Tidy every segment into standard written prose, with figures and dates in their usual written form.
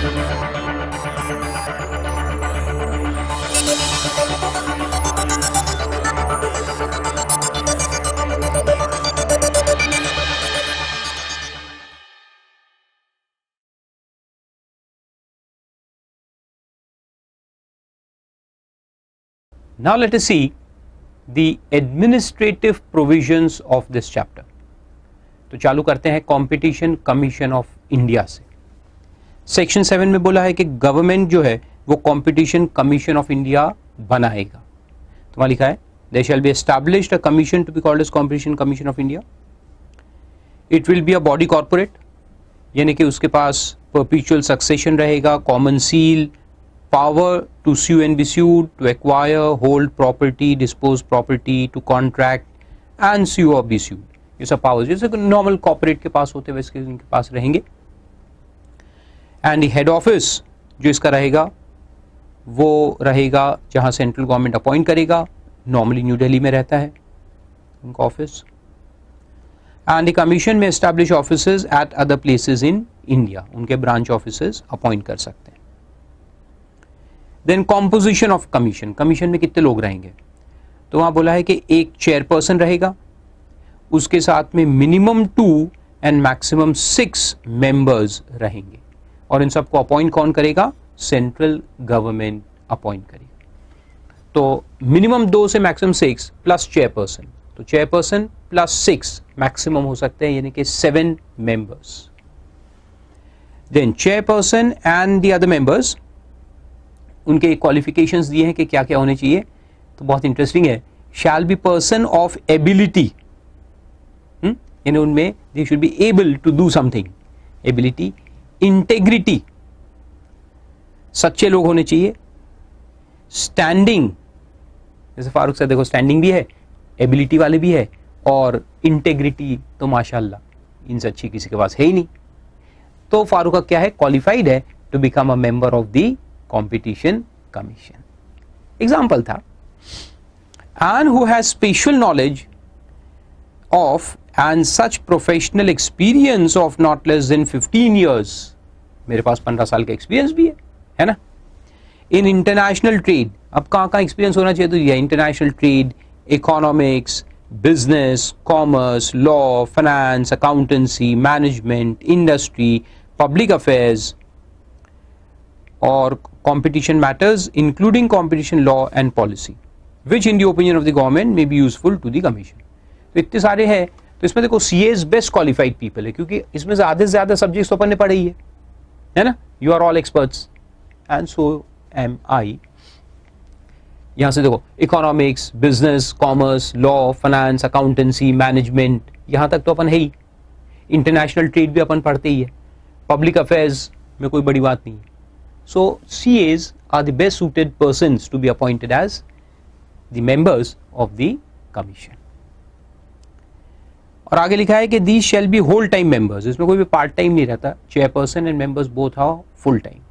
Now let us see the administrative provisions of this chapter. तो चालू करते हैं कंपटीशन कमीशन ऑफ इंडिया से. सेक्शन 7 में बोला है कि गवर्नमेंट जो है वो कंपटीशन कमीशन ऑफ इंडिया बनाएगा. तो वहां लिखा है there shall be established a commission to be called as competition commission of India. It will be a body corporate, यानी कि उसके पास perpetual succession रहेगा, common seal, power to sue and be sued, to acquire, hold property, dispose property, to contract and sue or be sued. ये सब powers जैसे normal corporate के पास होते हैं वैसे इनके पास रहेंगे. एंड हेड ऑफिस जो इसका रहेगा वो रहेगा जहां सेंट्रल गवर्नमेंट अपॉइंट करेगा, नॉर्मली न्यू दिल्ली में रहता है उनका ऑफिस. एंड द कमीशन में establish offices at other places in India, उनके ब्रांच ऑफिसेज अपॉइंट कर सकते हैं. Then composition of commission, commission में कितने लोग रहेंगे? तो वहां बोला है कि एक चेयरपर्सन रहेगा, उसके साथ में मिनिमम 2 एंड मैक्सिमम 6 मेंबर्स रहेंगे. और इन सबको अपॉइंट कौन करेगा? सेंट्रल गवर्नमेंट अपॉइंट करेगी. तो मिनिमम 2 से मैक्सिमम 6 प्लस चेयरपर्सन, तो चेयरपर्सन प्लस 6 मैक्सिमम हो सकते हैं, यानी कि 7 members. Then chairperson and the other members, उनके क्वालिफिकेशंस दिए हैं कि क्या क्या होने चाहिए. तो बहुत इंटरेस्टिंग है. Shall be person of ability, यानी उनमें they should be able to do something. Ability, integrity, सच्चे लोग होने चाहिए. स्टैंडिंग, जैसे फारूक साहब देखो स्टैंडिंग भी है, एबिलिटी वाले भी है, और इंटेग्रिटी तो माशाल्लाह इनसे अच्छी किसी के पास है ही नहीं. तो फारूक का क्या है? क्वालिफाइड है to become a member of the competition commission. Example था, and who has special knowledge of and such professional experience of not less than 15 years. मेरे पास 15 साल का एक्सपीरियंस भी है ना. इन इंटरनेशनल ट्रेड, अब कहाँ कहाँ एक्सपीरियंस होना चाहिए? तो ये international trade, economics, business, commerce, law, finance, accountancy, management, industry, public affairs और competition matters including competition law and policy which in the opinion of the government may be useful to the commission. तो इतने सारे हैं. तो इसमें देखो CAs best qualified people है, क्योंकि इसमें ज़्यादा से ज़्यादा सब्जेक्ट्स तो अपन ने पढ़े ही है ना. You are all experts and so am I. यहाँ से देखो economics, business, commerce, law, finance, accountancy, management, यहाँ तक तो अपन है ही. इंटरनेशनल ट्रेड भी अपन पढ़ते ही है. पब्लिक अफेयर्स में कोई बड़ी बात नहीं है. So CAs are the best suited persons to be appointed as the members of the commission. और आगे लिखा है कि these shall be whole time members. इसमें कोई भी पार्ट टाइम नहीं रहता. Chairperson and members both are full time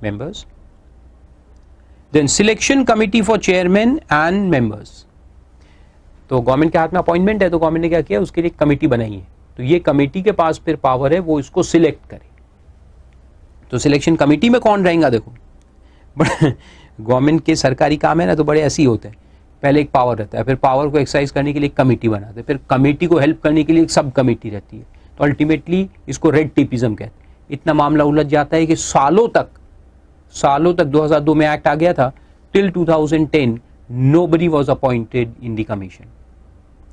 members. Then selection committee for chairman and members. तो गवर्नमेंट के हाथ में अपॉइंटमेंट है, तो गवर्नमेंट ने क्या किया? उसके लिए कमेटी बनाई है. तो ये कमेटी के पास फिर पावर है वो इसको सिलेक्ट करे. तो सिलेक्शन कमेटी में कौन रहेगा? देखो गवर्नमेंट के सरकारी काम है ना, तो बड़े ऐसे ही होते हैं. पहले एक पावर रहता है, फिर पावर को एक्सरसाइज करने के लिए एक कमेटी बनाते हैं, फिर कमेटी को हेल्प करने के लिए एक सब कमेटी रहती है. तो अल्टीमेटली इसको रेड टेपिज्म कहते हैं. इतना मामला उलझ जाता है कि सालों तक 2002 में एक्ट आ गया था, till 2010 nobody was appointed in the commission.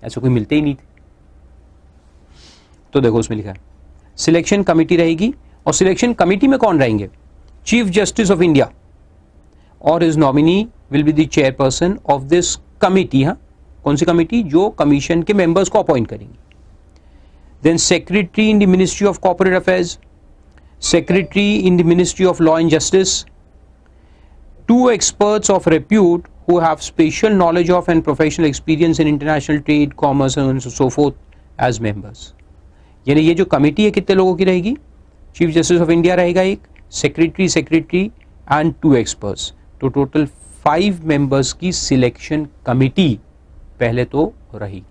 ऐसे कोई मिलते ही नहीं थे. तो देखो उसमें लिखा है सिलेक्शन कमेटी रहेगी. और सिलेक्शन कमेटी में कौन रहेंगे? चीफ जस्टिस ऑफ इंडिया और his nominee will be the chairperson of this committee. हाँ, कौन सी कमेटी? जो कमीशन के मेंबर्स को अपॉइंट करेंगे. Then secretary in the ministry of corporate affairs, secretary in the ministry of law and justice, 2 experts of repute who have special knowledge of and professional experience in international trade, commerce and so forth as members. यानी ये जो committee है कितने लोगों की रहेगी? Chief justice of India रहेगा एक, सेक्रेटरी एंड 2 experts. तो टोटल 5 मेंबर्स की सिलेक्शन कमेटी पहले तो रहेगी.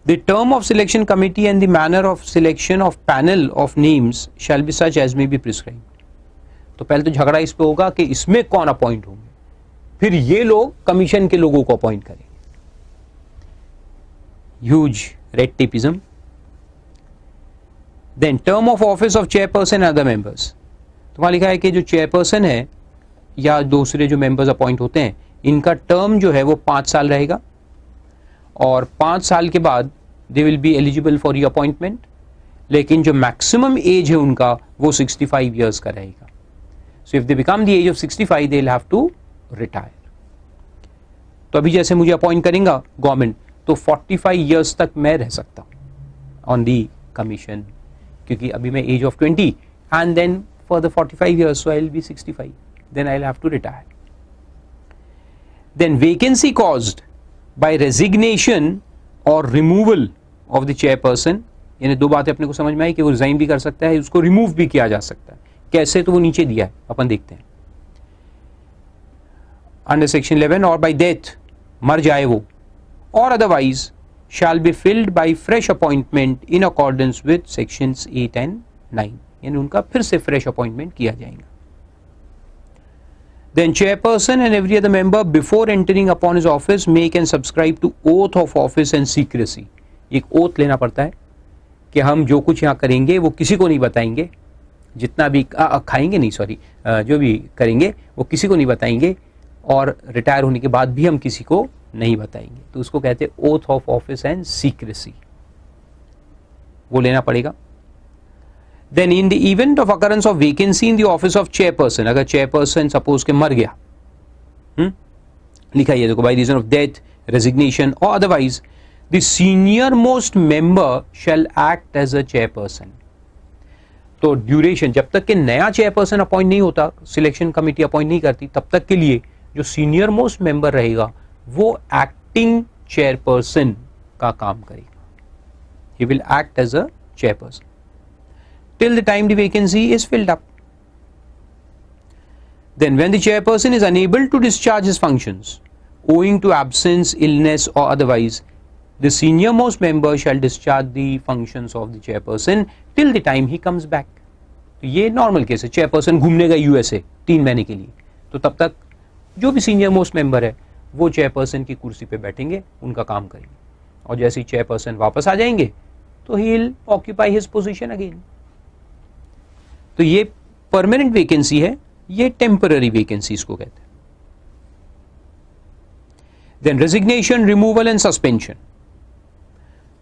The term of selection committee and the manner of selection of panel of names shall be such as may be prescribed. तो पहले तो झगड़ा इस पे होगा कि इसमें कौन अपॉइंट होंगे, फिर ये लोग कमीशन के लोगों को अपॉइंट करेंगे. Huge red tapeism. Then term of office of chairperson and other members. तो वहां लिखा है कि जो चेयरपर्सन है या दूसरे जो मेंबर्स अपॉइंट होते हैं, इनका टर्म जो है वो 5 साल रहेगा और 5 साल के बाद they will be eligible for री अपॉइंटमेंट. लेकिन जो मैक्सिमम एज है उनका वो 65 ईयर्स का रहेगा. So if they become the age of 65 they will have to retire. तो अभी जैसे मुझे अपॉइंट करेगा गवर्नमेंट तो 45 ईयर्स तक मैं रह सकता हूं ऑन दी कमीशन, क्योंकि अभी मैं age of 20 and then for the 45 years so I will be 65, then I will have to retire. Then vacancy caused by resignation or removal of the chairperson. यानी दो बातें अपने को समझ में आई कि वो रिजाइन भी कर सकता है, उसको रिमूव भी किया जा सकता है. कैसे, तो वो नीचे दिया है, अपन देखते हैं. अंडर सेक्शन 11 और बाय डेथ, मर जाए वो, और otherwise shall be filled by fresh appointment in accordance with sections 8 and 9. यानी उनका फिर से fresh appointment किया जाएगा. Then chairperson and every other member before entering upon his office make and subscribe to oath of office and secrecy. एक oath लेना पड़ता है कि हम जो कुछ यहाँ करेंगे वो किसी को नहीं बताएंगे, जितना भी खाएंगे नहीं, सॉरी, जो भी करेंगे वो किसी को नहीं बताएंगे, और रिटायर होने के बाद भी हम किसी को नहीं बताएंगे. तो उसको कहते हैं oath of office and secrecy, वो लेना पड़ेगा. Then in the event of occurrence of vacancy in the office of chairperson, अगर चेयरपर्सन सपोज के मर गया, लिखा है देखो, by reason of death, resignation और otherwise the senior most member shall act as a chairperson. तो ड्यूरेशन, जब तक कि नया चेयरपर्सन अपॉइंट नहीं होता, सिलेक्शन कमेटी अपॉइंट नहीं करती, तब तक के लिए जो सीनियर मोस्ट मेंबर रहेगा वो एक्टिंग चेयरपर्सन का काम करेगा. He will act as a chairperson till the time the vacancy is filled up. Then when the chairperson is unable to discharge his functions owing to absence, illness or otherwise, the senior most member shall discharge the functions of the chairperson till the time he comes back. तो ये normal case है. Chairperson घूमने गए USA 3 महीने के लिए, तो तब तक जो भी सीनियर मोस्ट मेंबर है वो चेयरपर्सन की कुर्सी पे बैठेंगे, उनका काम करेंगे, और जैसे ही चेयरपर्सन वापस आ जाएंगे तो he will occupy his position again. तो ये परमानेंट वैकेंसी है, ये टेम्पररी वैकेंसी इसको कहते हैं. Then resignation, removal and suspension.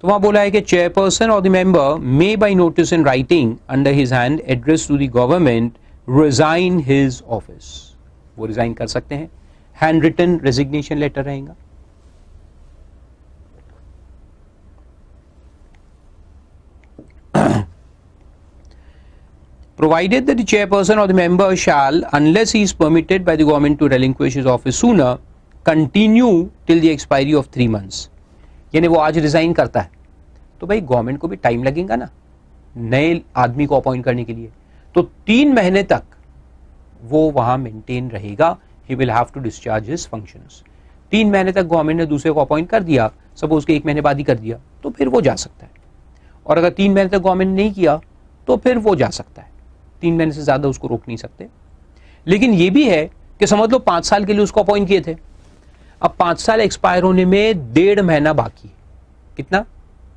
तो वहां बोला है कि chairperson or the member may by notice in writing under his hand address to the government resign his office. वो रिजाइन कर सकते हैं, हैंड रिटन रेजिग्नेशन लेटर रहेगा. Provided that the chairperson or the member shall, unless he is permitted by the government to relinquish his office sooner, continue till the expiry of 3 months. यानी वो आज resign करता है तो भाई government को भी टाइम लगेगा ना नए आदमी को अपॉइंट करने के लिए, तो 3 महीने तक वो वहां मेंटेन रहेगा. He will have to discharge his functions. 3 महीने तक गवर्नमेंट ने दूसरे को अपॉइंट कर दिया, सपोज के 1 महीने बाद ही कर दिया, तो फिर वो जा सकता है. और अगर 3 महीने तक गवर्नमेंट ने नहीं किया तो फिर वो जा सकता है. 3 महीने से ज्यादा उसको रोक नहीं सकते. लेकिन ये भी है कि समझ लो 5 साल के लिए उसको अपॉइंट किए थे, अब 5 साल एक्सपायर होने में 1.5 महीना बाकी है. कितना?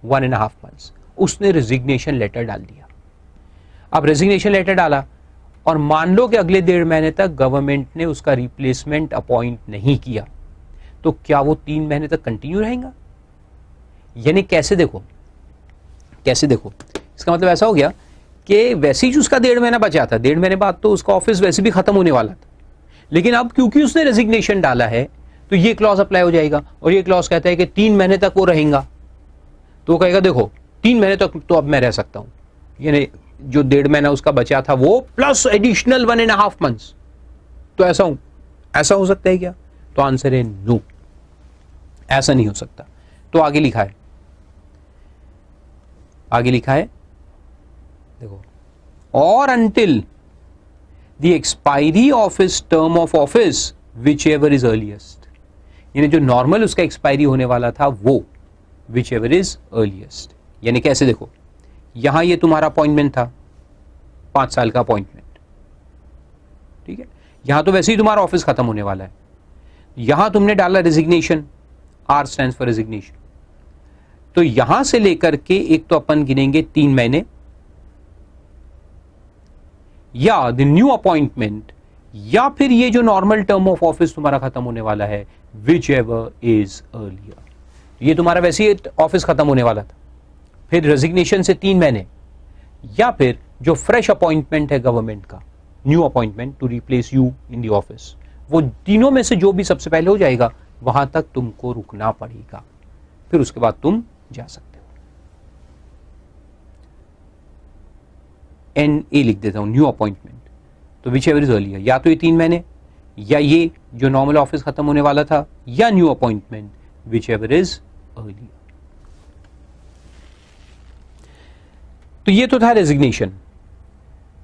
1.5 months. उसने रेजिग्नेशन लेटर डाल दिया. अब रेजिग्नेशन लेटर डाला और मान लो कि अगले 1.5 महीने तक गवर्नमेंट ने उसका रिप्लेसमेंट अपॉइंट नहीं किया, तो क्या वो 3 महीने तक कंटिन्यू रहेगा? यानी कैसे देखो, इसका मतलब ऐसा हो गया कि वैसे ही उसका 1.5 महीना बचा था, 1.5 महीने बाद तो उसका ऑफिस वैसे भी खत्म होने वाला था, लेकिन अब क्योंकि उसने रेजिग्नेशन डाला है तो ये क्लॉज अप्लाई हो जाएगा. और ये क्लॉज कहता है कि 3 महीने तक वो रहेगा, तो कहेगा देखो 3 महीने तक तो अब मैं रह सकता हूं. यानी जो 1.5 महीना उसका बचा था वो प्लस एडिशनल 1.5 months. तो ऐसा हो सकता है क्या? तो आंसर है नो, ऐसा नहीं हो सकता. तो आगे लिखा है देखो, और until the expiry of his term of office which ever is earliest. यानी जो नॉर्मल उसका एक्सपायरी होने वाला था वो, विच एवर इज अर्लीस्ट। यानी कैसे, देखो यहां ये तुम्हारा अपॉइंटमेंट था, 5 साल का अपॉइंटमेंट, ठीक है। यहां तो वैसे ही तुम्हारा ऑफिस खत्म होने वाला है, यहां तुमने डाला resignation, R stands for resignation. तो यहां से लेकर के एक तो अपन गिनेंगे 3 महीने, या द न्यू अपॉइंटमेंट, या फिर ये जो नॉर्मल टर्म ऑफ ऑफिस तुम्हारा खत्म होने वाला है, विच एवर इज अर्लियर। ये तुम्हारा वैसे ही ऑफिस खत्म होने वाला था, फिर रेजिग्नेशन से 3 महीने, या फिर जो फ्रेश अपॉइंटमेंट है गवर्नमेंट का, new appointment to replace you in the office, वो तीनों में से जो भी सबसे पहले हो जाएगा वहां तक तुमको रुकना पड़ेगा, फिर उसके बाद तुम जा सकते हो। NA लिख देता हूं, न्यू अपॉइंटमेंट, तो विच एवर इज अर्लियर, या तो ये 3 महीने, या ये जो नॉर्मल ऑफिस खत्म होने वाला था, या new appointment which ever is earlier. तो ये तो था रेजिग्नेशन।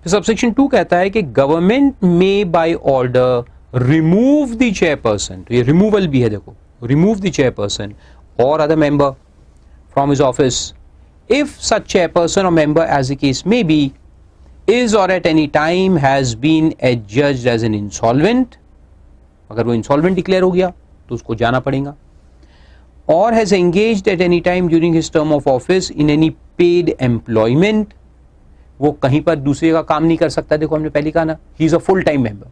फिर सबसेक्शन 2 कहता है कि government may by order remove the chairperson, तो ये रिमूवल भी है, देखो रिमूव द चेयरपर्सन और other member from his office if such chairperson और member as the case may be is or at any time has been adjudged as an insolvent, अगर वो insolvent declare हो गया तो उसको जाना पड़ेगा, or has engaged at any time during his term of office in any paid employment, वो कहीं पर दूसरे का काम नहीं कर सकता। देखो हमने पहले कहा ना, he is a full time member,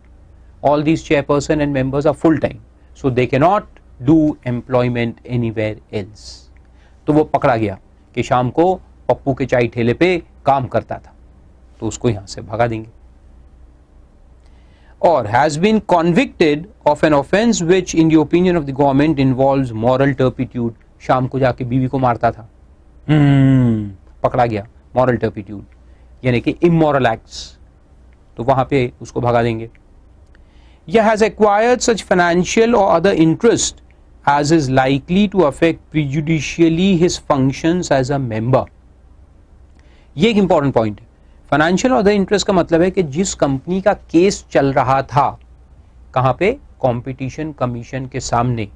all these chairperson and members are full time, so they cannot do employment anywhere else। तो वो पकड़ा गया कि शाम को पप्पू के चाय ठेले पे काम करता था, तो उसको यहां से भगा देंगे। और has been convicted of an offence which in the opinion of the government involves moral turpitude, शाम को जाके बीवी को मारता था, पकड़ा गया, मॉरल टर्पिट्यूड यानी कि इमोरल एक्ट्स, तो वहां पे उसको भगा देंगे। या हैज एक्वायर्ड सच फाइनेंशियल और other interest as is likely to affect prejudicially his functions as a member. ये एक इंपॉर्टेंट पॉइंट है। फाइनेंशियल और अदर इंटरेस्ट का मतलब है कि जिस कंपनी का केस चल रहा था, कहां पे, कंपटीशन कमीशन के सामने,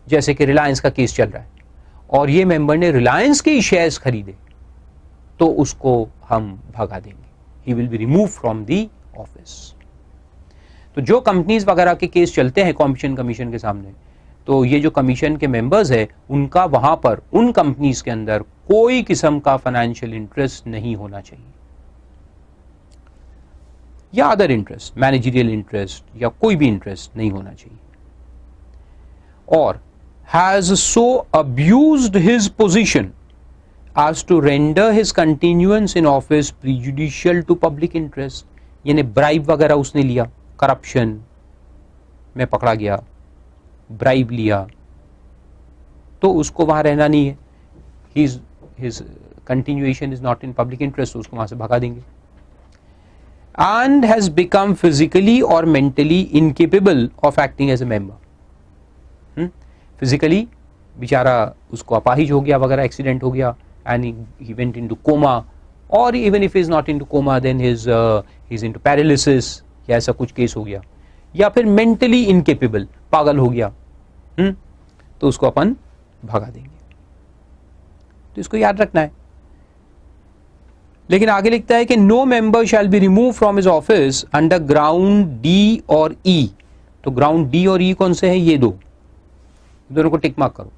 जैसे कि रिलायंस का केस चल रहा है और ये मेंबर ने रिलायंस के ही शेयर्स खरीदे, तो उसको हम भगा देंगे, he will be remove from the office. तो जो कंपनीज वगैरह के केस चलते हैं कंपटीशन कमीशन के सामने, तो ये जो कमीशन के मेंबर्स है उनका वहां पर उन कंपनीज के अंदर कोई किस्म का फाइनेंशियल इंटरेस्ट नहीं होना चाहिए, या अदर इंटरेस्ट, मैनेजरियल इंटरेस्ट या कोई भी इंटरेस्ट नहीं होना चाहिए। और has so abused his position as to render his continuance in office prejudicial to public interest, यानी ब्राइब वगैरह उसने लिया, करप्शन में पकड़ा गया, ब्राइब लिया, तो उसको वहां रहना नहीं है, his continuation is not in public interest, उसको वहां से भगा देंगे। And has become physically or mentally incapable of acting as a member। Physically बेचारा उसको अपाहिज हो गया वगैरह, एक्सीडेंट हो गया, and he went into coma, or even if he is not into coma then he's into paralysis, या ऐसा कुछ केस हो गया, या फिर mentally incapable, पागल हो गया, तो उसको अपन भगा देंगे। तो इसको याद रखना है। लेकिन आगे लिखता है कि no member shall be remove from his office under ground D or E. तो ग्राउंड डी और ई कौन से हैं? ये दोनों को टिक मार्क करो।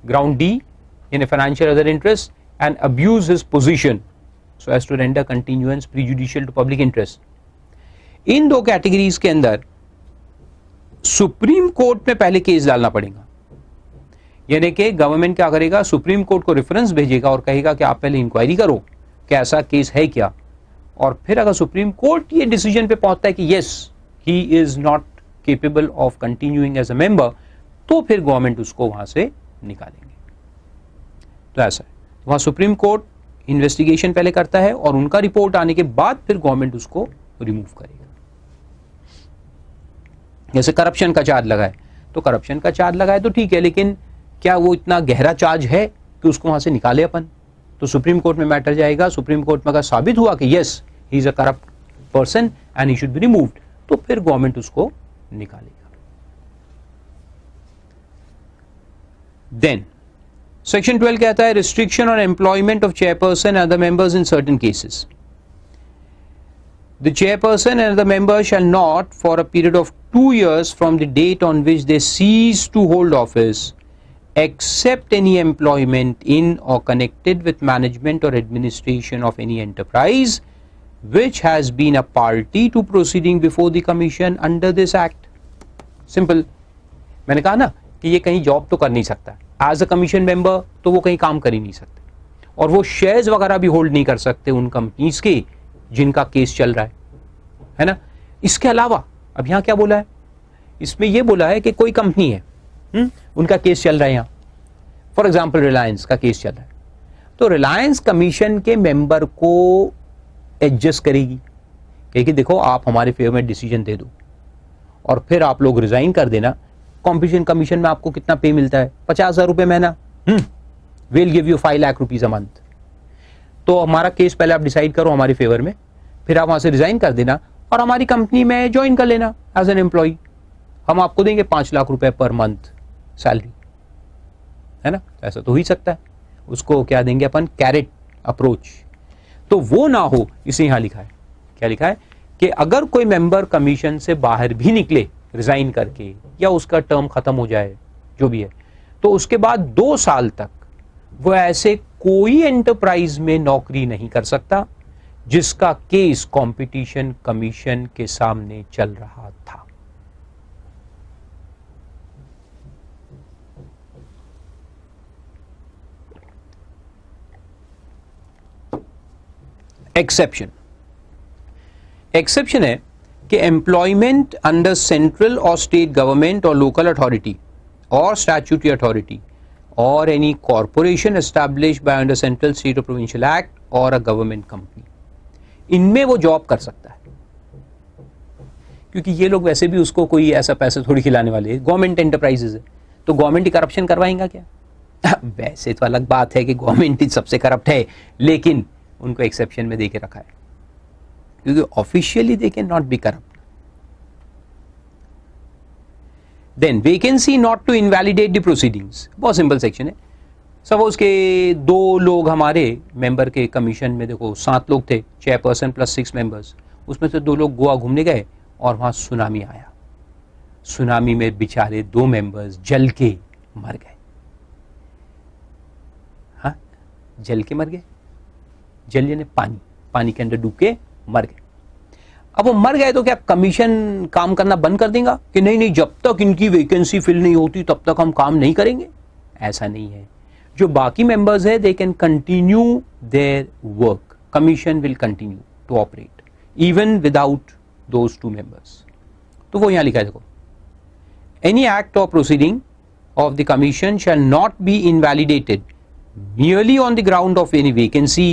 ग्राउंड डी यानी financial other interest and abuse his position so as to render continuance prejudicial to public interest. इन दो कैटेगरीज के अंदर सुप्रीम कोर्ट में पहले केस डालना पड़ेगा, यानी कि गवर्नमेंट क्या करेगा, सुप्रीम कोर्ट को रेफरेंस भेजेगा और कहेगा कि आप पहले इंक्वायरी करो कि ऐसा केस है क्या, और फिर अगर सुप्रीम कोर्ट ये डिसीजन पे पहुंचता है कि yes he is not capable of continuing as a member, तो फिर गवर्नमेंट उसको वहां से निकालेंगे। तो ऐसा है, वहां सुप्रीम कोर्ट इन्वेस्टिगेशन पहले करता है और उनका रिपोर्ट आने के बाद फिर गवर्नमेंट उसको रिमूव करेगा। जैसे करप्शन का चार्ज लगाए, तो करप्शन का चार्ज लगाए तो ठीक है, लेकिन क्या वो इतना गहरा चार्ज है कि उसको वहां से निकाले अपन? तो सुप्रीम कोर्ट में मैटर जाएगा। सुप्रीम कोर्ट में अगर साबित हुआ कि yes he is a corrupt person and he should be removed, तो फिर गवर्नमेंट उसको निकालेगा। देन सेक्शन 12 कहता है restriction on employment of chairperson and other members in certain cases. The chairperson and other members shall not, for a period of 2 years from the date on which they cease to hold office, accept any employment in or connected with management or administration of any enterprise which has been a party to proceeding before the commission under this act. Simple. मैंने कहा ना कि ये कहीं job तो कर नहीं सकता एज अ कमीशन मेंबर, तो वो कहीं काम कर ही नहीं सकते, और वो शेयर्स वगैरह भी होल्ड नहीं कर सकते उन कंपनीज के जिनका केस चल रहा है ना. इसके अलावा अब यहां क्या बोला है, इसमें यह बोला है कि कोई कंपनी है, उनका केस चल रहा है यहां, फॉर एग्जांपल रिलायंस का केस चल रहा है, तो रिलायंस कमीशन के मेंबर को एडजस्ट करेगी, कहेगी देखो आप हमारे फेवर में डिसीजन दे दो और फिर आप लोग रिजाइन कर देना. कॉम्पिटिशन कमीशन में आपको कितना पे मिलता है, 50,000 रुपए महीना, will give you 5 lakh rupees a month. तो हमारा केस पहले आप डिसाइड करो हमारे फेवर में, फिर आप वहां से रिजाइन कर देना और हमारी कंपनी में ज्वाइन कर लेना एज एन एम्प्लॉय. हम आपको देंगे 5 लाख रुपए पर मंथ सैलरी, है ना. ऐसा तो हो ही सकता है. उसको क्या देंगे अपन, कैरेट अप्रोच. तो वो ना हो, इसे यहां लिखा है, क्या लिखा है कि अगर कोई मेंबर कमीशन से बाहर भी निकले रिजाइन करके, या उसका टर्म खत्म हो जाए जो भी है, तो उसके बाद 2 साल तक वो ऐसे कोई एंटरप्राइज में नौकरी नहीं कर सकता जिसका केस कंपटीशन कमीशन के सामने चल रहा था. एक्सेप्शन. एक्सेप्शन है कि एम्प्लॉयमेंट अंडर सेंट्रल और स्टेट गवर्नमेंट और लोकल अथॉरिटी और स्टैट्यूटरी अथॉरिटी और any corporation established by under central state और प्रोविंशियल एक्ट और अ गवर्नमेंट कंपनी, इनमें वो जॉब कर सकता है. क्योंकि ये लोग वैसे भी उसको कोई ऐसा पैसे थोड़ी खिलाने वाले हैं, गवर्नमेंट एंटरप्राइजेज है, तो गवर्नमेंट ही करप्शन करवाएंगा क्या. वैसे तो अलग बात है कि गवर्नमेंट ही सबसे करप्ट है, लेकिन उनको एक्सेप्शन में देके रखा है क्योंकि officially they can not be corrupt. Then vacancy not to invalidate the proceedings, बहुत सिंपल सेक्शन है. सपोज के 2 लोग हमारे मेंबर के कमीशन में, देखो 7 लोग थे, चेयरपर्सन प्लस 6 मेंबर्स, उसमें से 2 लोग गोवा घूमने गए और वहां सुनामी आया. सुनामी में बेचारे 2 मेंबर्स जल के मर गए. हाँ, जल के मर गए, जल यानी पानी, पानी के अंदर डूब के मर गए. अब वो मर गए तो क्या कमीशन काम करना बंद कर देगा कि नहीं नहीं जब तक इनकी वैकेंसी फिल नहीं होती तब तक हम काम नहीं करेंगे? ऐसा नहीं है. जो बाकी मेंबर्स है they can continue their work, commission will continue to operate even without those 2 members. तो वो यहां लिखा है, देखो, any act or proceeding of the commission shall not be invalidated merely on the ground of any vacancy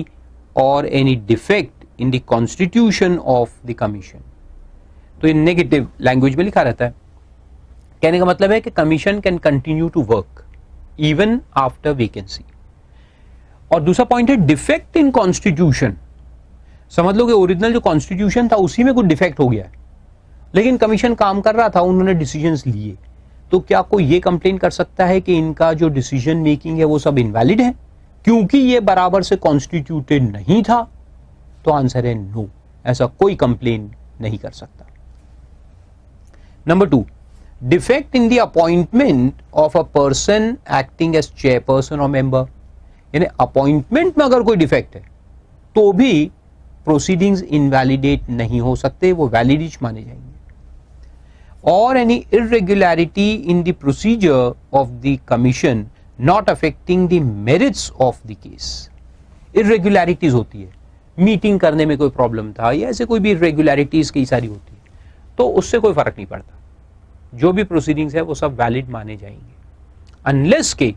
or any defect in the constitution of the commission. तो ये negative language में लिखा रहता है. कहने का मतलब है कि commission can continue to work even after vacancy. और दूसरा पॉइंट है डिफेक्ट इन कॉन्स्टिट्यूशन. समझ लो कि ओरिजिनल जो कॉन्स्टिट्यूशन था उसी में कुछ डिफेक्ट हो गया है, लेकिन कमीशन काम कर रहा था, उन्होंने डिसीजंस लिए, तो क्या कोई ये कंप्लेन कर सकता है कि इनका जो डिसीजन मेकिंग है वो सब इनवैलिड है क्योंकि ये बराबर से कॉन्स्टिट्यूटेड नहीं था? तो आंसर है नो, ऐसा कोई कंप्लेन नहीं कर सकता. Number 2, defect in the appointment of a person acting as chairperson और मेंबर. यानी अपॉइंटमेंट में अगर कोई डिफेक्ट है तो भी प्रोसीडिंग्स इनवैलिडेट नहीं हो सकते, वो वैलिड माने जाएंगे. or any irregularity in the procedure of the commission not affecting the merits of the case. irregularities होती है, मीटिंग करने में कोई प्रॉब्लम था या ऐसे कोई भी irregularities कई सारी होती है, तो उससे कोई फर्क नहीं पड़ता, जो भी प्रोसीडिंग्स है वो सब वैलिड माने जाएंगे अनलेस के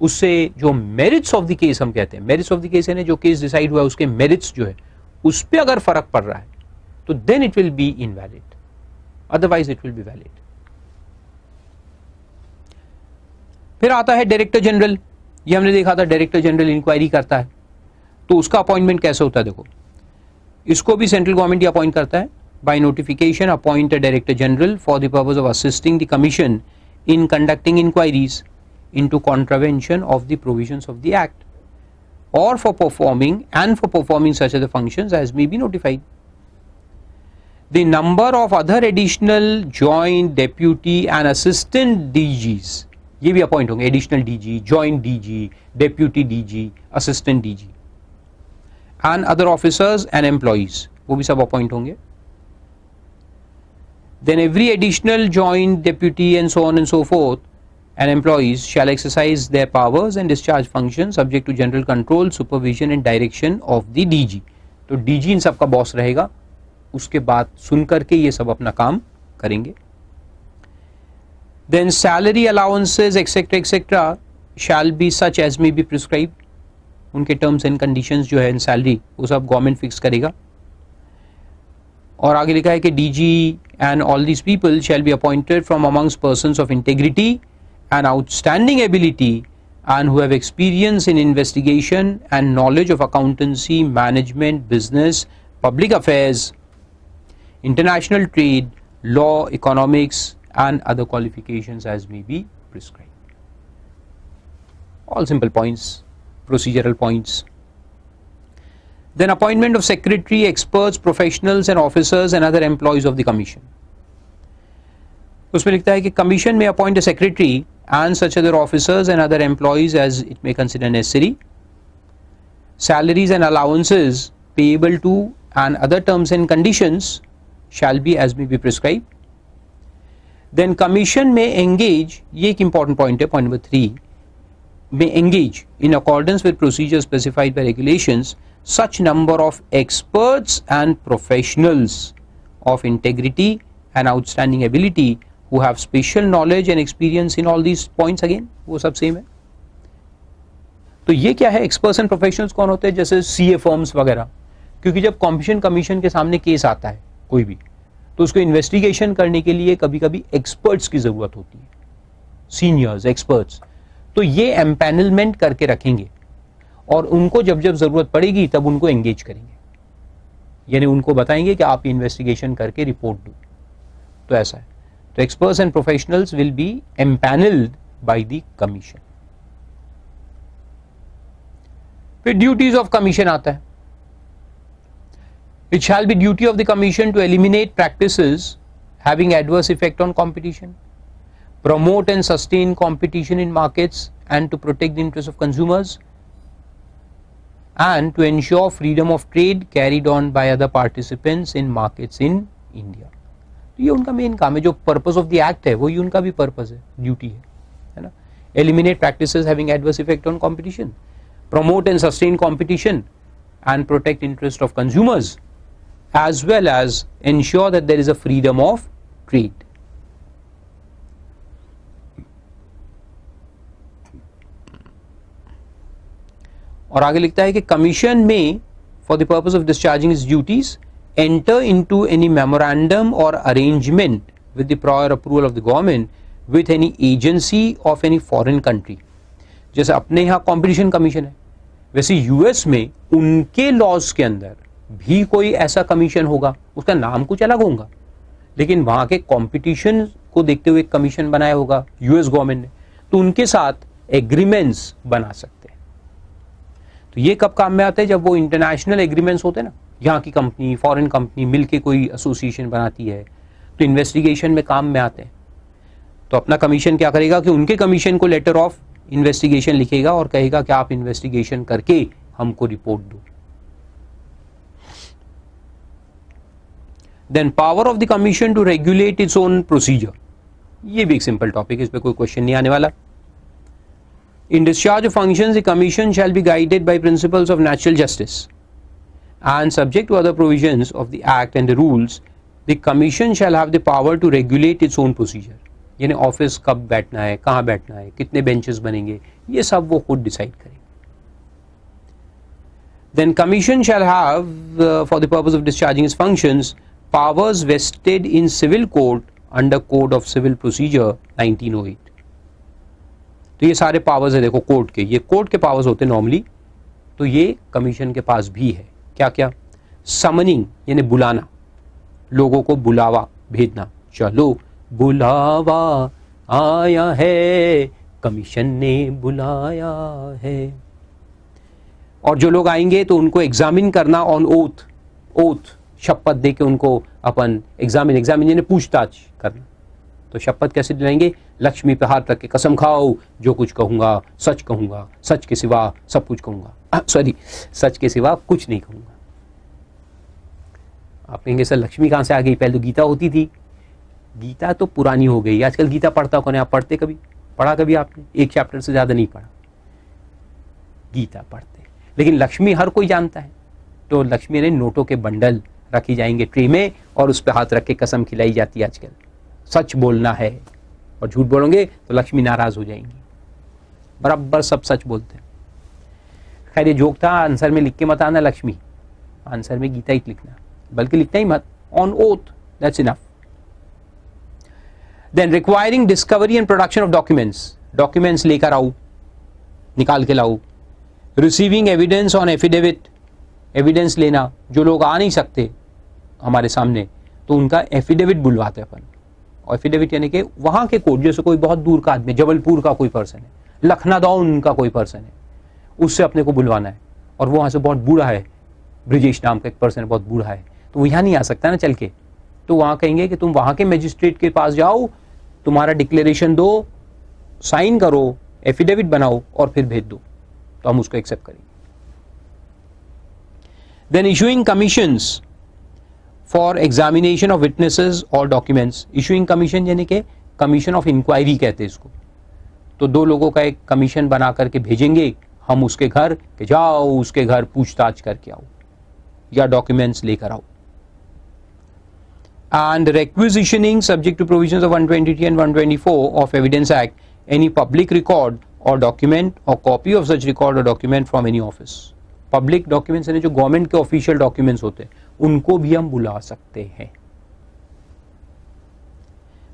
उससे जो मेरिट्स ऑफ द केस हम कहते हैं, मेरिट्स ऑफ द केस है जो केस डिसाइड हुआ है उसके मेरिट्स जो है उस पर अगर फर्क पड़ रहा है तो then it will be invalid, otherwise it will be valid. फिर आता है डायरेक्टर जनरल. ये हमने देखा था डायरेक्टर जनरल इंक्वायरी करता है, तो उसका अपॉइंटमेंट कैसे होता है? देखो, इसको भी सेंट्रल गवर्नमेंट ही अपॉइंट करता है. By notification appoint a director general for the purpose of assisting the commission in conducting inquiries into contravention of the provisions of the act or for performing such other functions as may be notified. The number of other additional joint deputy and assistant DGs, ये भी appoint होंगे, additional DG, joint DG, deputy DG, assistant DG and other officers and employees, वो भी सब appoint होंगे. Then every additional joint deputy and so on and so forth and employees shall exercise their powers and discharge functions subject to general control, supervision and direction of the DG. तो DG इन सब का boss रहेगा, उसके बाद सुन करके ये सब अपना काम करेंगे. Then salary allowances etc shall be such as may be prescribed. उनके टर्म्स एंड कंडीशंस जो है इन सैलरी वो सब गवर्नमेंट फिक्स करेगा. और आगे लिखा है कि DG and all these people shall be appointed from amongst persons of integrity and outstanding ability and who have experience in investigation and knowledge of accountancy, management, business, public affairs, international trade, law, economics and other qualifications as may be prescribed. All simple points, procedural points. Then appointment of secretary, experts, professionals and officers and other employees of the commission. उसमें लिखता है कि commission may appoint a secretary and such other officers and other employees as it may consider necessary. Salaries and allowances payable to and other terms and conditions shall be as may be prescribed. Then commission may engage, ये एक important point है, point number 3, may engage in accordance with procedures specified by regulations such number of experts and professionals of integrity and outstanding ability who have special knowledge and experience in all these points. Again वो सब same है. तो ये क्या है, experts and professionals कौन होते हैं, जैसे CA firms वगैरह, क्योंकि जब कमीशन के सामने केस आता है कोई भी, तो उसको इन्वेस्टिगेशन करने के लिए कभी कभी एक्सपर्ट्स की जरूरत होती है, सीनियर्स, एक्सपर्ट्स. तो ये एम्पैनलमेंट करके रखेंगे और उनको जब जब जरूरत पड़ेगी तब उनको एंगेज करेंगे, यानी उनको बताएंगे कि आप इन्वेस्टिगेशन करके रिपोर्ट दो. तो ऐसा है. तो experts and professionals will be empanelled bye the commission. फिर ड्यूटीज ऑफ कमीशन आता है. It shall be duty of the commission to eliminate practices having adverse effect on competition, promote and sustain competition in markets and to protect the interests of consumers, and to ensure freedom of trade carried on by other participants in markets in India. तो ये उनका main काम है. जो purpose of the act है वही उनका भी पर्पस है, ड्यूटी है ना. Eliminate practices having adverse effect on competition, promote and sustain competition and protect interest of consumers, as well as ensure that there is a freedom of trade. और आगे लिखता है कि commission may for the purpose of discharging its duties enter into any memorandum और arrangement with the prior approval of the government with any agency of any foreign country. जैसे अपने यहाँ competition commission है, वैसे यूएस में उनके laws के अंदर भी कोई ऐसा कमीशन होगा, उसका नाम कुछ अलग होगा, लेकिन वहां के कंपटीशन को देखते हुए एक कमीशन बनाया होगा यूएस गवर्नमेंट ने, तो उनके साथ एग्रीमेंट्स बना सकते हैं. तो ये कब काम में आते हैं, जब वो इंटरनेशनल एग्रीमेंट्स होते हैं ना, यहाँ की कंपनी फॉरेन कंपनी मिलके कोई एसोसिएशन बनाती है, तो इन्वेस्टिगेशन में काम में आते हैं. तो अपना कमीशन क्या करेगा कि उनके कमीशन को लेटर ऑफ इन्वेस्टिगेशन लिखेगा और कहेगा कि आप इन्वेस्टिगेशन करके हमको रिपोर्ट दो. Then power of the commission to regulate its own procedure. ये भी एक सिंपल टॉपिक है, इस पे कोई क्वेश्चन नहीं आने वाला. In discharge of functions, the commission shall be guided by principles of natural justice and subject to other provisions of the act and the rules. The commission shall have the power to regulate its own procedure. यानी office कब बैठना है, कहाँ बैठना है, कितने benches बनेंगे, ये सब वो खुद डिसाइड करेंगे. Then commission shall have for the purpose of discharging its functions powers vested in civil court under Code of Civil Procedure 1908. तो ये सारे पावर्स है देखो कोर्ट के, ये कोर्ट के पावर्स होते हैं नॉर्मली, तो ये कमीशन के पास भी है. क्या क्या? समनिंग यानी बुलाना, लोगों को बुलावा भेजना, चलो बुलावा आया है कमीशन ने बुलाया है। और जो लोग आएंगे तो उनको एग्जामिन करना ऑन ओथ, ओथ शपथ दे के उनको अपन एग्जामिन यानी पूछताछ करना। तो शपथ कैसे दिलाएंगे? लक्ष्मी पे हाथ रख के कसम खाओ, जो कुछ कहूंगा सच कहूंगा, सच के सिवा सब कुछ कहूंगा, सॉरी सच के सिवा कुछ नहीं कहूंगा। आप कहेंगे सर लक्ष्मी कहां से आ गई? पहले तो गीता होती थी। गीता तो पुरानी हो गई, आजकल गीता पढ़ता कौन है? आप पढ़ते कभी? पढ़ा कभी आपने? एक चैप्टर से ज्यादा नहीं पढ़ा, गीता पढ़ते। लेकिन लक्ष्मी हर कोई जानता है। तो लक्ष्मी ने नोटों के बंडल रखी जाएंगे ट्रे में और उस पर हाथ रख के कसम खिलाई जाती है आजकल। सच बोलना है, और झूठ बोलोगे तो लक्ष्मी नाराज हो जाएंगी। बराबर सब सच बोलते हैं। खैर ये जोक था, आंसर में लिख के मत आना लक्ष्मी, आंसर में गीता ही लिखना, बल्कि लिखना ही मत, on oath, that's enough. Then requiring discovery and production of documents, documents लेकर आओ, निकाल के लाओ। Receiving evidence on affidavit, evidence लेना, जो लोग आ नहीं सकते हमारे सामने तो उनका एफिडेविट बुलवाते अपन। और एफिडेविट यानी कि वहां के कोर्ट, जैसे कोई बहुत दूर का आदमी, जबलपुर का कोई पर्सन है, लखनऊ का कोई पर्सन है, उससे अपने को बुलवाना है, और वो वहां से बहुत बूढ़ा है, ब्रिजेश नाम का एक पर्सन है, बहुत बूढ़ा है, तो वो यहाँ नहीं आ सकता ना चल के। तो वहां कहेंगे कि तुम वहां के मजिस्ट्रेट के पास जाओ, तुम्हारा डिक्लेरेशन दो, साइन करो, एफिडेविट बनाओ और फिर भेज दो, तो हम उसको एक्सेप्ट करेंगे। Then issuing commissions for examination of witnesses or documents. Issuing commission यानी कि कमीशन ऑफ इंक्वायरी कहते हैं इसको। तो दो लोगों का एक कमीशन बना करके भेजेंगे हम उसके घर, कि जाओ उसके घर पूछताछ करके आओ या डॉक्यूमेंट्स लेकर आओ। And requisitioning subject to provisions of 123 and 124 of Evidence Act any public record or document or copy of such record or document from any office। Public documents यानी जो गवर्नमेंट के ऑफिशियल डॉक्यूमेंट्स होते हैं उनको भी हम बुला सकते हैं।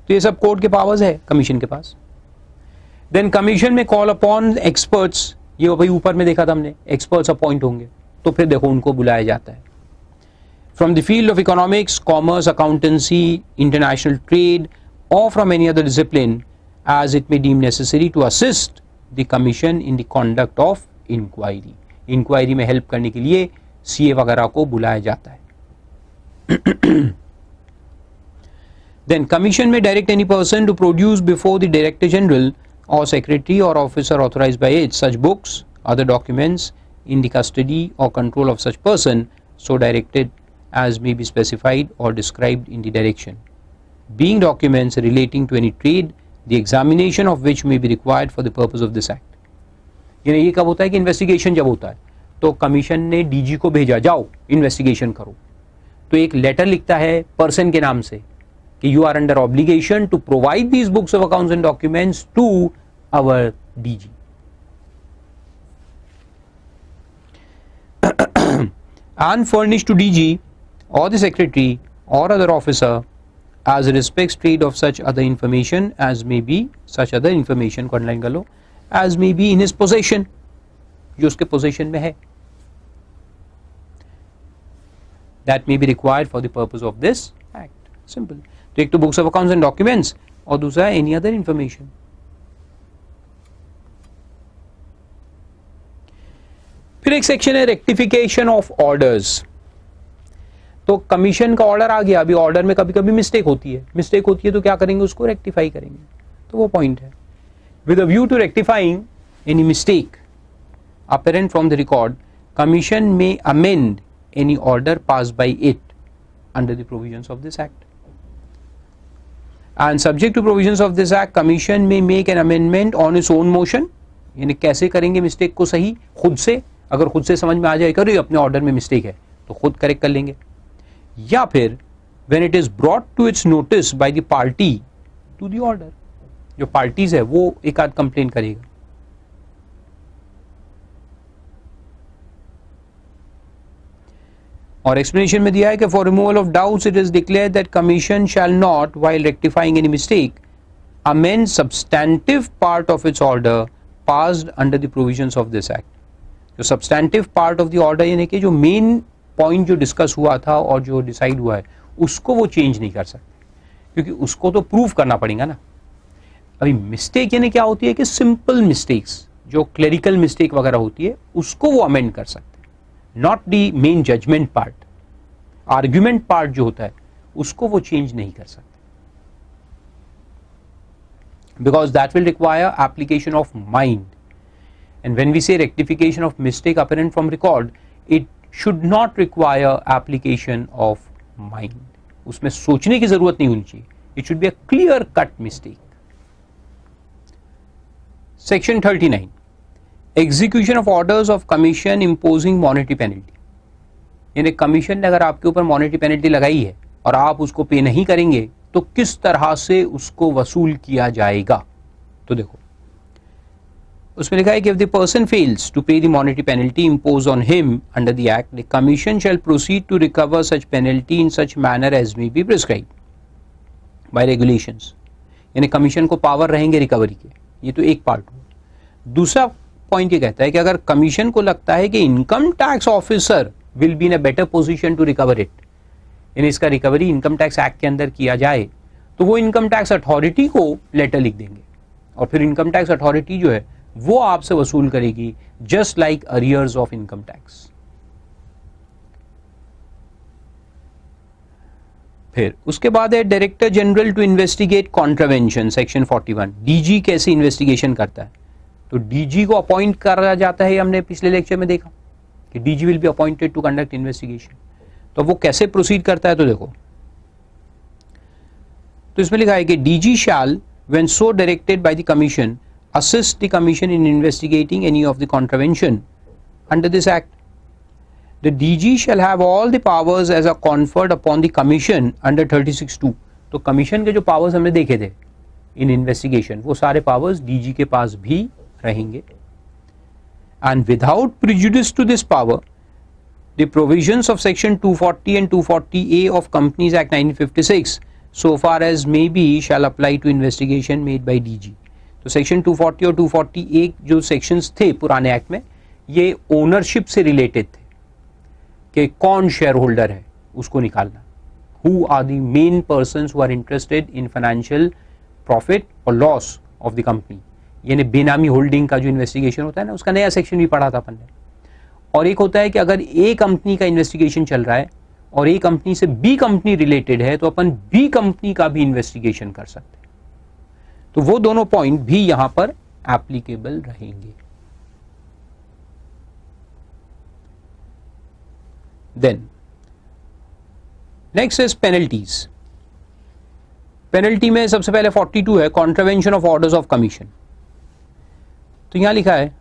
तो ये सब कोर्ट के पावर्स है कमीशन के पास। देन कमीशन में कॉल अपॉन एक्सपर्ट्स, ये भाई ऊपर में देखा था हमने, एक्सपर्ट्स अपॉइंट होंगे तो फिर देखो उनको बुलाया जाता है। From the field of economics, commerce, accountancy, international trade or from any other discipline as it may deem necessary to assist the commission in the conduct of inquiry। Inquiry में help करने के लिए सीए वगैरह को बुलाया जाता है। Then commission may direct any person to produce before the director general और सेक्रेटरी और officer authorised by it such books other documents in the custody और control of such person so directed as may be specified or described in the direction, being documents relating to any trade, the examination of which may be required for the purpose of this act। यानी ये कब होता है कि investigation जब होता है तो कमीशन ने डीजी को भेजा, जाओ इन्वेस्टिगेशन करो, तो एक लेटर लिखता है पर्सन के नाम से कि you are under obligation to provide these books of accounts and documents to our DG. and furnish to DG or the secretary or other officer as respects trade of such other information as may be, such other information को underline कर लो, as may be in his possession, जो उसके possession में है, that may be required for the purpose of this act। simple। तो एक तो books of accounts and documents और दूसरा है any other information। फिर एक सेक्शन है रेक्टिफिकेशन ऑफ ऑर्डर्स। तो कमीशन का ऑर्डर आ गया, अभी ऑर्डर में कभी कभी मिस्टेक होती है तो क्या करेंगे, उसको रेक्टिफाई करेंगे। तो वो पॉइंट है, with a view to rectifying any mistake apparent from the record, commission may amend any order pass by it under the provisions of this act and subject to provisions of this act, commission may make an amendment on its own motion. यानी कैसे करेंगे mistake को सही, खुद से, अगर खुद से समझ में आ जाए करो अपने ऑर्डर में मिस्टेक है तो खुद करेक्ट कर लेंगे, या फिर when it is brought to its notice by the party to the order, जो पार्टीज है वो एक आध कंप्लेन करेगा। और एक्सप्लेनेशन में दिया है कि for removal of doubts it is declare that commission shall not while rectifying any mistake amend substantive part of its order passed under the provisions of this act. जो substantive part of the order यानी कि जो main point जो discuss हुआ था और जो decide हुआ है उसको वो चेंज नहीं कर सकते, क्योंकि उसको तो प्रूव करना पड़ेगा ना। अभी मिस्टेक यानी क्या होती है कि सिंपल मिस्टेक्स जो क्लेरिकल मिस्टेक वगैरह होती है उसको वो अमेंड कर सकते हैं, not the main judgement part. Argument part जो होता है उसको वो चेंज नहीं कर सकते, because that will require application of mind. And when we say rectification of mistake apparent from record, it should not require application of mind. उसमें सोचने की जरूरत नहीं होनी चाहिए, it should be a clear cut mistake. Section 39, execution of orders of commission imposing monetary penalty. यानी commission ने अगर आपके ऊपर मॉनेटरी पेनल्टी लगाई है और आप उसको पे नहीं करेंगे तो किस तरह से उसको वसूल किया जाएगा। तो देखो उसमें लिखा है कि if the person fails to pay the monetary penalty imposed on him under the act, the commission shall proceed to recover such penalty in such manner as may be prescribed by regulations। यानी commission को power रहेंगे recovery के। ये तो एक part हुआ। दूसरा point ये कहता है कि अगर कमीशन को लगता है कि income tax officer will be in a better position to recover it, यानी इसका रिकवरी इनकम टैक्स एक्ट के अंदर किया जाए, तो वो इनकम टैक्स अथॉरिटी को लेटर लिख देंगे और फिर इनकम टैक्स अथॉरिटी जो है वो आपसे वसूल करेगी, just like arrears of income tax. फिर उसके बाद है director general to investigate contravention, section 41। DG कैसे इन्वेस्टिगेशन करता है, तो डीजी को अपॉइंट करा जाता है। हमने पिछले लेक्चर में देखा कि DG will be appointed to conduct investigation. तो वो कैसे प्रोसीड करता है, तो देखो तो इसमें लिखा है कि DG shall when so directed by the commission assist the commission in investigating any of the contravention under this act. The DG shall have all the powers as are conferred upon the commission under 36(2). तो commission के जो powers हमने देखे थे इन investigation, वो सारे powers DG के पास भी रहेंगे। And without prejudice to this power, the provisions of section 240 and 240A of Companies Act 1956 so far as may be shall apply to investigation made by DG। तो सेक्शन 240 और 240A जो sections थे पुराने act में, ये ownership से related थे कि कौन शेयर होल्डर है उसको निकालना, who are the main persons who are interested in financial profit और लॉस ऑफ द कंपनी। यानी बेनामी होल्डिंग का जो इन्वेस्टिगेशन होता है ना, उसका नया सेक्शन भी पढ़ा था अपन ने। और एक होता है कि अगर ए कंपनी का इन्वेस्टिगेशन चल रहा है और ए कंपनी से बी कंपनी रिलेटेड है, तो अपन बी कंपनी का भी इन्वेस्टिगेशन कर सकते हैं। तो वो दोनों पॉइंट भी यहां पर एप्लीकेबल रहेंगे। Then next is penalties. Penalty में सबसे पहले 42 है, contravention of orders of commission. तो यहां लिखा है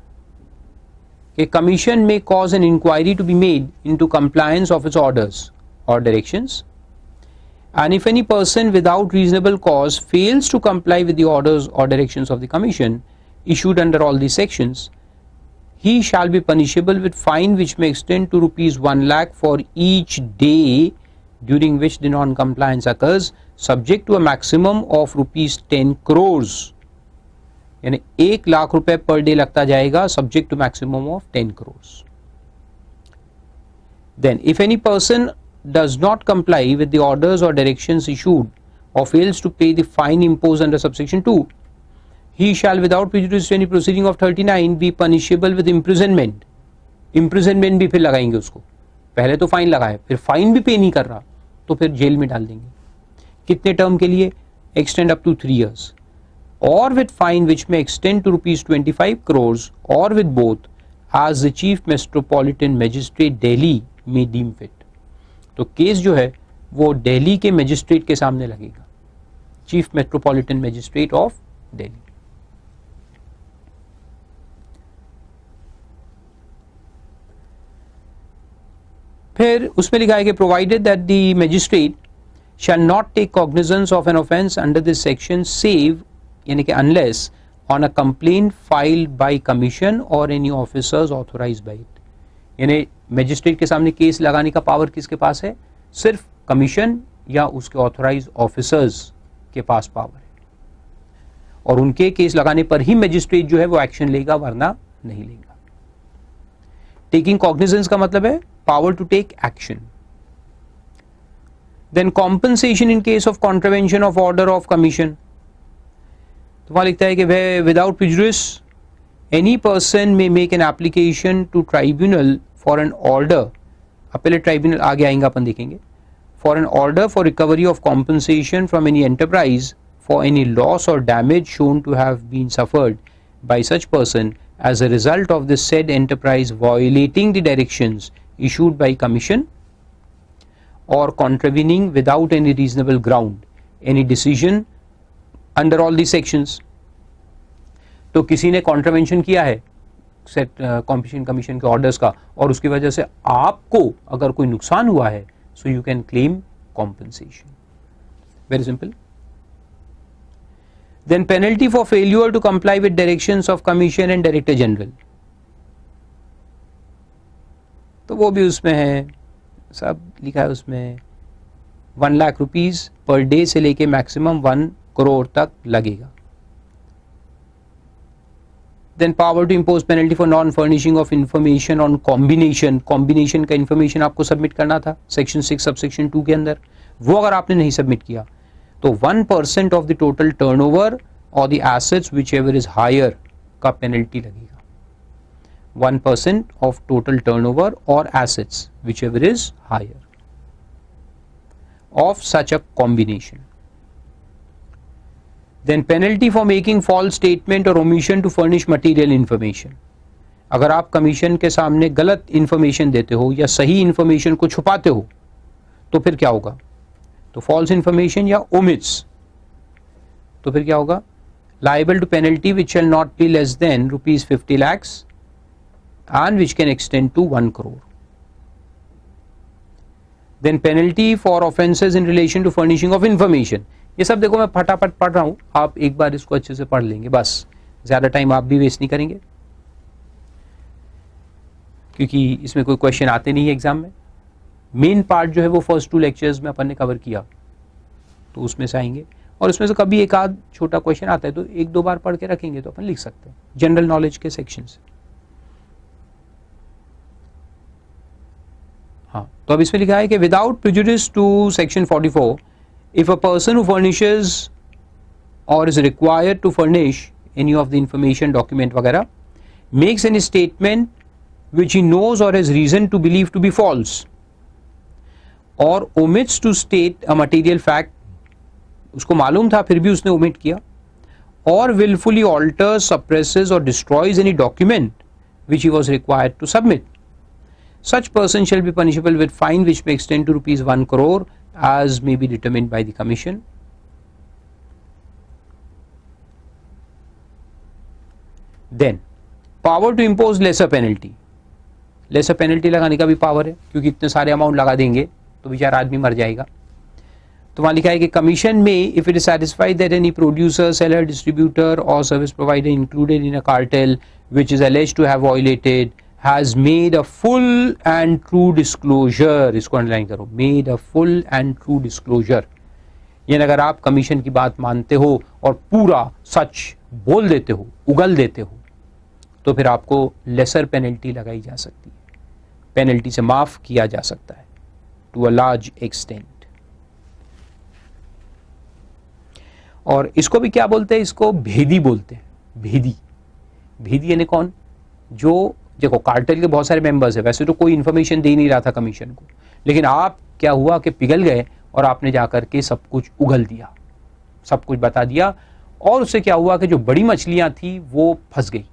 कि कमीशन में cause an inquiry to be made into compliance of its orders और directions, and if any person without reasonable cause fails to comply with the orders or directions of the commission issued under all these sections, he shall be punishable with fine which may extend to ₹1 lakh for each day during which the non-compliance occurs, subject to a maximum of ₹10 crores। यानी 1 लाख रुपए per day लगता जाएगा, subject to maximum of 10 crores। Then if any person does not comply with the orders or directions issued or fails to pay the fine imposed under subsection 2, he shall without prejudice to any proceeding of 39 be punishable with imprisonment। imprisonment भी फिर लगाएंगे उसको, पहले तो fine लगाए, फिर fine भी पे नहीं कर रहा तो फिर जेल में डाल देंगे। कितने टर्म के लिए, extend up to 3 years, or with fine which may extend to ₹25 crores, or with both as the chief metropolitan magistrate Delhi may deem fit। तो केस जो है वो दिल्ली के मजिस्ट्रेट के सामने लगेगा, chief metropolitan magistrate of Delhi. फिर उसमें लिखा है कि provided that the magistrate shall not take cognizance of an offence under this section save, यानी कि unless on a complaint filed by commission or any officers authorised by it. यानी magistrate के सामने केस लगाने का पावर किसके पास है, सिर्फ कमीशन या उसके ऑथोराइज ऑफिसर्स के पास पावर है, और उनके केस लगाने पर ही मजिस्ट्रेट जो है वो एक्शन लेगा, वरना नहीं लेगा। टेकिंग कॉग्निजेंस का मतलब है power to take action. Then compensation in case of contravention of order of commission. तो वहां लिखता है कि without prejudice any person may make an application to tribunal for an order, अब पहले ट्राइब्यूनल आगे आएंगे अपन देखेंगे, for an order for recovery of compensation from any enterprise for any loss or damage shown to have been suffered by such person as a result of the said enterprise violating the directions issued by commission or contravening without any reasonable ground any decision under all these sections. तो किसी ने contravention किया है set competition commission के orders का और उसकी वजह से आपको अगर कोई नुकसान हुआ है, so you can claim compensation. Very simple. Then penalty for failure to comply with directions of commission and director general. तो वो भी उसमें है, सब लिखा है उसमें, 1 लाख रुपीज पर डे से लेके मैक्सिमम 1 करोड़ तक लगेगा. Then power to impose penalty for non furnishing of information on combination. combination का information आपको सबमिट करना था सेक्शन 6 सबसेक्शन 2 के अंदर, वो अगर आपने नहीं सबमिट किया तो 1% of the total turnover or the assets whichever is higher का पेनल्टी लगेगा. 1% of total turnover or assets whichever is higher of such a combination. Then penalty for making false statement or omission to furnish material information. अगर आप commission के सामने गलत information देते हो या सही इंफॉर्मेशन को छुपाते हो तो फिर क्या होगा, तो फॉल्स इंफॉर्मेशन या ओमिट्स, तो फिर क्या होगा, liable to penalty which shall not be less than rupees 50 lakhs and which can extend to 1 crore. Then penalty for offences in relation to furnishing of information. ये सब देखो मैं फटाफट पढ़ रहा हूं, आप एक बार इसको अच्छे से पढ़ लेंगे, बस ज्यादा टाइम आप भी वेस्ट नहीं करेंगे क्योंकि इसमें कोई क्वेश्चन आते नहीं है एग्जाम में. मेन पार्ट जो है वो फर्स्ट 2 लेक्चर्स में अपन ने कवर किया तो उसमें से आएंगे और उसमें से कभी एक आध छोटा क्वेश्चन आता है तो 1-2 बार पढ़ के रखेंगे तो अपन लिख सकते हैं जनरल नॉलेज के सेक्शन से. हाँ, तो अब इसमें लिखा है कि without prejudice to section 44, if a person who furnishes or is required to furnish any of the information document वगैरह makes any statement which he knows or has reason to believe to be false or omits to state a material fact, उसको मालूम था फिर भी उसने omit किया, or willfully alters, suppresses or destroys any document which he was required to submit, such person shall be punishable with fine which may extend to rupees 1 crore as may be determined by the commission. Then power to impose lesser penalty. lesser penalty लगाने का भी power है क्योंकि इतने सारे amount लगा देंगे तो बेचारा आदमी मर जाएगा. तो वहां लिखा है कि commission may if it is satisfied that any producer, seller, distributor or service provider included in a cartel which is alleged to have violated has made a full and true disclosure, इसको underline करो, made a full and true disclosure. यानी अगर आप commission की बात मानते हो और पूरा सच बोल देते हो, उगल देते हो, तो फिर आपको लेसर पेनल्टी लगाई जा सकती है, पेनल्टी से माफ किया जा सकता है टू अ लार्ज एक्सटेंट. और इसको भी क्या बोलते हैं, इसको भेदी बोलते हैं. भेदी, भेदी यानी कौन, जो देखो कार्टेल के बहुत सारे मेंबर्स है, वैसे तो कोई इंफॉर्मेशन दे नहीं रहा था कमीशन को, लेकिन आप क्या हुआ कि पिघल गए और आपने जाकर के सब कुछ उगल दिया, सब कुछ बता दिया और उससे क्या हुआ कि जो बड़ी मछलियां थी वो फंस गई.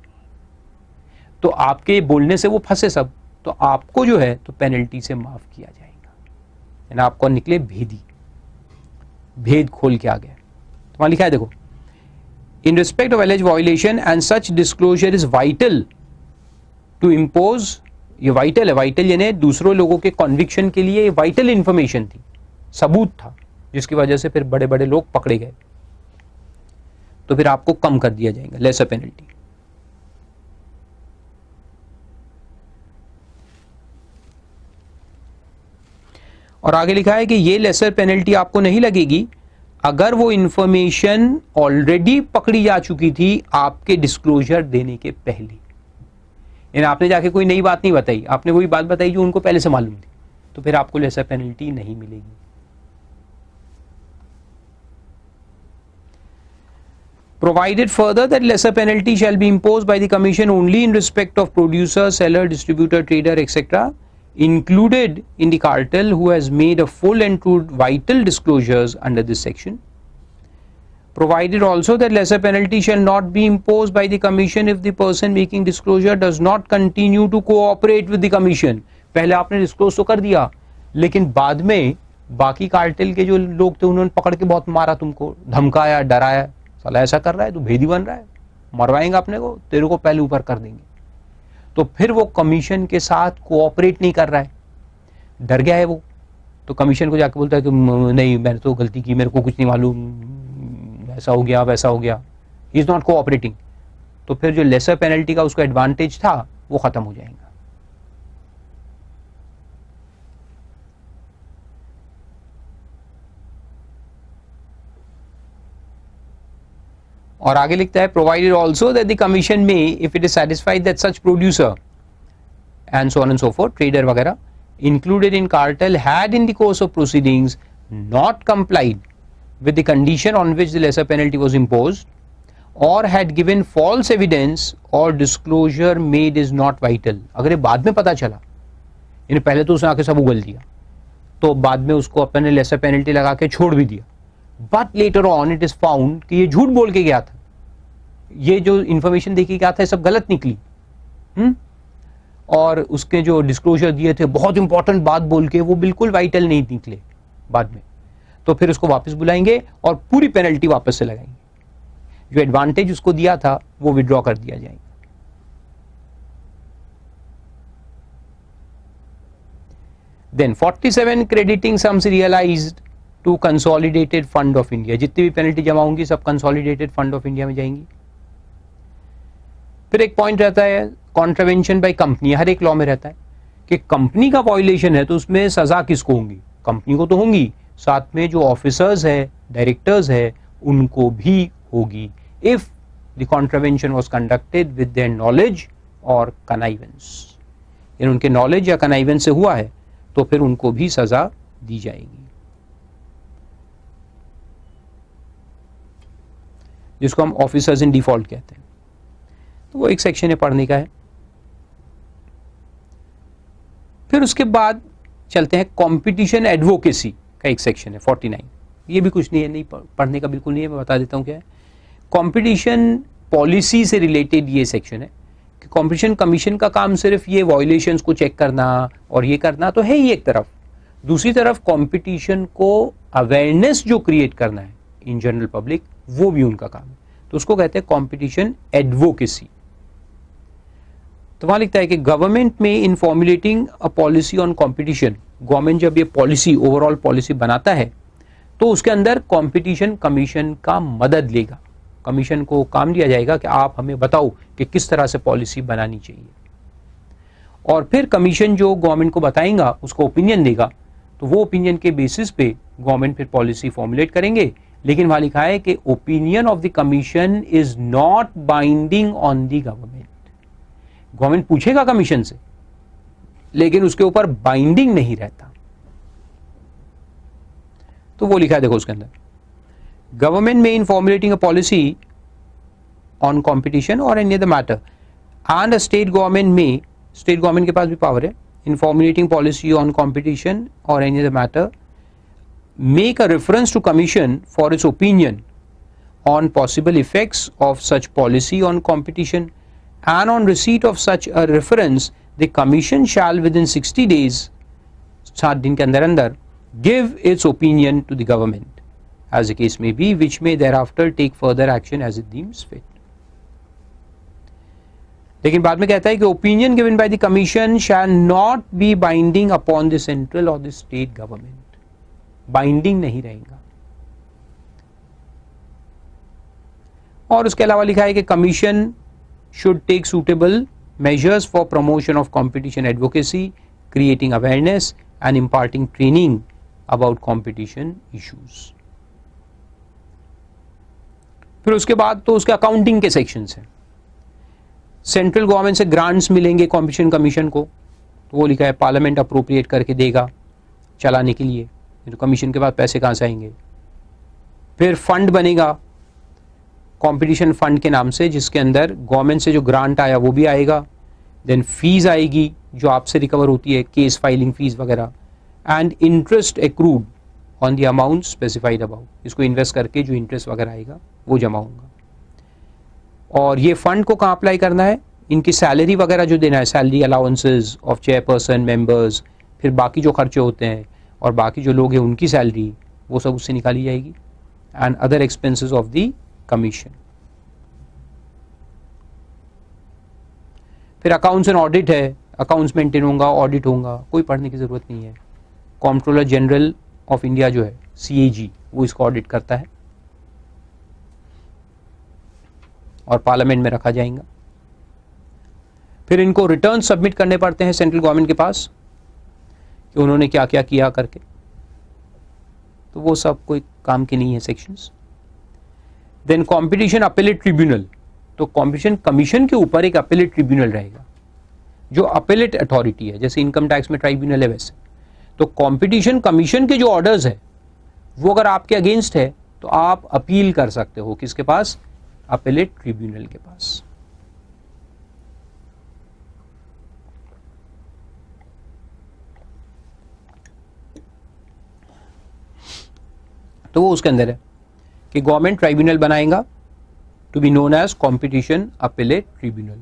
तो आपके बोलने से वो फंसे सब, तो आपको जो है तो पेनल्टी से माफ किया जाएगा, यानी आपको निकले भेदी, भेद खोल के आ गए. तो वहां लिखा है देखो, in respect of alleged violation and such disclosure is vital to impose. ये वाइटल है, वाइटल यानी दूसरों लोगों के कॉन्विक्शन के लिए वाइटल इंफॉर्मेशन थी, सबूत था, जिसकी वजह से फिर बड़े बड़े लोग पकड़े गए, तो फिर आपको कम कर दिया जाएगा, लेसर पेनल्टी. और आगे लिखा है कि ये लेसर पेनल्टी आपको नहीं लगेगी अगर वो इंफॉर्मेशन ऑलरेडी पकड़ी जा चुकी थी आपके डिस्क्लोजर देने के पहले. यानी आपने जाके कोई नई बात नहीं बताई, आपने वही बात बताई जो उनको पहले से मालूम थी, तो फिर आपको लेसर पेनल्टी नहीं मिलेगी. Provided further that lesser penalty shall be imposed by the commission only in respect of producer, seller, distributor, trader, etc. included in the cartel who has made a full and true vital disclosures under this section. Provided also that lesser penalty shall not be imposed by the commission if the person making disclosure does not continue to cooperate with the commission. पहले आपने disclose तो कर दिया, लेकिन बाद में बाकी cartel के जो लोग थे उन्होंने पकड़ के बहुत मारा, तुमको धमकाया, डराया, साला ऐसा कर रहा है, तू भेदी बन रहा है, मरवाएंगे अपने को, तेरे को पहले ऊपर कर देंगे. तो फिर वो कमीशन के साथ कोऑपरेट नहीं कर रहा है, डर गया है वो, तो कमीशन को जाके बोलता है कि नहीं मैंने तो गलती की, मेरे को कुछ नहीं मालूम, ऐसा हो गया वैसा हो गया, ही इज नॉट कोऑपरेटिंग. तो फिर जो लेसर पेनल्टी का उसको एडवांटेज था वो खत्म हो जाएगा. और आगे लिखता है provided also that the commission may if it is satisfied that such producer and so on and so forth, trader वगैरह included in cartel had in the course of proceedings not complied with the condition on which the lesser penalty was imposed or had given false evidence or disclosure made is not vital. अगर ये बाद में पता चला, इन्हें पहले तो उसने आके सब उगल दिया, तो बाद में उसको अपने लेसर पेनल्टी लगा के छोड़ भी दिया, but later on it is found कि ये झूठ बोल के गया था, ये जो इंफॉर्मेशन देखी गया था सब गलत निकली, और उसके जो डिस्क्लोजर दिए थे बहुत इंपॉर्टेंट बात बोल के वो बिल्कुल वाइटल नहीं निकले बाद में, तो फिर उसको वापस बुलाएंगे और पूरी पेनल्टी वापस से लगाएंगे, जो एडवांटेज उसको दिया था वो विड्रॉ कर दिया जाएगा. Then 47 crediting sums realised to consolidated fund of India. जितनी भी पेनल्टी जमा होंगी सब कंसोलिडेटेड फंड ऑफ इंडिया में जाएंगी. फिर एक पॉइंट रहता है कॉन्ट्रावेंशन बाय कंपनी. हर एक लॉ में रहता है कि कंपनी का वायलेशन है तो उसमें सजा किसको होंगी, कंपनी को तो होंगी, साथ में जो ऑफिसर्स है, डायरेक्टर्स है, उनको भी होगी if the contravention was conducted with their knowledge और कनाइवेंस. यानी उनके नॉलेज या कनाइवेंस से हुआ है तो फिर उनको भी सजा दी जाएगी, जिसको हम ऑफिसर्स इन डिफॉल्ट कहते हैं. तो वो एक सेक्शन है पढ़ने का है. फिर उसके बाद चलते हैं कंपटीशन एडवोकेसी का एक सेक्शन है 49. ये भी कुछ नहीं है, नहीं पढ़ने का बिल्कुल नहीं है, मैं बता देता हूँ क्या है. कंपटीशन पॉलिसी से रिलेटेड ये सेक्शन है कि कंपटीशन कमीशन का काम सिर्फ ये वायलेशंस को चेक करना और ये करना तो है ही एक तरफ, दूसरी तरफ कंपटीशन को अवेयरनेस जो क्रिएट करना है इन जनरल पब्लिक, वो भी उनका काम है. तो उसको कहते हैं कंपटीशन एडवोकेसी. तो वहां लिखता है कि government may in formulating a policy on competition, government जब ये पॉलिसी ओवरऑल पॉलिसी बनाता है तो उसके अंदर कंपटीशन कमीशन का मदद लेगा. कमीशन को काम दिया जाएगा कि आप हमें बताओ कि किस तरह से पॉलिसी बनानी चाहिए, और फिर कमीशन जो गवर्नमेंट को बताएगा उसको ओपिनियन देगा, तो वो ओपिनियन के बेसिस पे गवर्नमेंट फिर पॉलिसी फॉर्मुलेट करेंगे. लेकिन वहां लिखा है कि opinion of the commission is not binding on the government. Government पूछेगा कमीशन से, लेकिन उसके ऊपर बाइंडिंग नहीं रहता. तो वो लिखा है देखो उसके अंदर, government may in formulating a policy on competition or any other matter, and a state government may, state government के पास भी पावर है, in formulating policy on competition or any other matter, make a reference to commission for its opinion on possible effects of such policy on competition, and on receipt of such a reference the commission shall within 60 days 7 दिन के अंदर अंदर give its opinion to the government as the case may be, which may thereafter take further action as it deems fit. लेकिन बाद में कहता है कि opinion given by the commission shall not be binding upon the central or the state government. Binding नहीं रहेगा. और उसके अलावा लिखा है कि commission should take suitable measures for promotion of competition advocacy, creating awareness and imparting training about competition issues. फिर उसके बाद तो उसके अकाउंटिंग के सेक्शंस हैं. सेंट्रल गवर्नमेंट से ग्रांट्स मिलेंगे कॉम्पिटिशन कमीशन को, तो वो लिखा है पार्लियामेंट अप्रोप्रिएट करके देगा चलाने के लिए, तो कमीशन के बाद पैसे कहाँ से आएंगे. फिर फंड बनेगा कंपटीशन फंड के नाम से, जिसके अंदर गवर्नमेंट से जो ग्रांट आया वो भी आएगा, देन फीस आएगी जो आपसे रिकवर होती है, केस फाइलिंग फीस वगैरह, and interest accrued on the amount specified above, इसको इन्वेस्ट करके जो इंटरेस्ट वगैरह आएगा वो जमा होगा। और ये फंड को कहाँ अप्लाई करना है, इनकी सैलरी वगैरह जो देना है, salary allowances of chairperson, members, फिर बाकी जो खर्चे होते हैं और बाकी जो लोग हैं उनकी सैलरी, वो सब उससे निकाली जाएगी, and other expenses of the commission. फिर अकाउंट्स एंड ऑडिट है, अकाउंट्स मेंटेन होगा, ऑडिट होगा, कोई पढ़ने की जरूरत नहीं है। कंट्रोलर जनरल ऑफ इंडिया जो है CAG, वो इसको ऑडिट करता है और पार्लियामेंट में रखा जाएगा। फिर इनको रिटर्न सबमिट करने पड़ते हैं सेंट्रल गवर्नमेंट के पास कि उन्होंने क्या क्या किया करके, तो वो सब कोई काम के नहीं है sections. Then competition appellate tribunal, तो कंपटीशन कमीशन के ऊपर एक अपीलेट ट्रिब्यूनल रहेगा जो अपीलेट अथॉरिटी है, जैसे इनकम टैक्स में ट्राइब्यूनल है वैसे। तो कंपटीशन कमीशन के जो ऑर्डर्स है वो अगर आपके अगेंस्ट है तो आप अपील कर सकते हो किसके पास, अपीलेट ट्रिब्यूनल के पास। तो वो उसके अंदर है कि गवर्नमेंट ट्राइब्यूनल बनाएगा to be known as competition appellate tribunal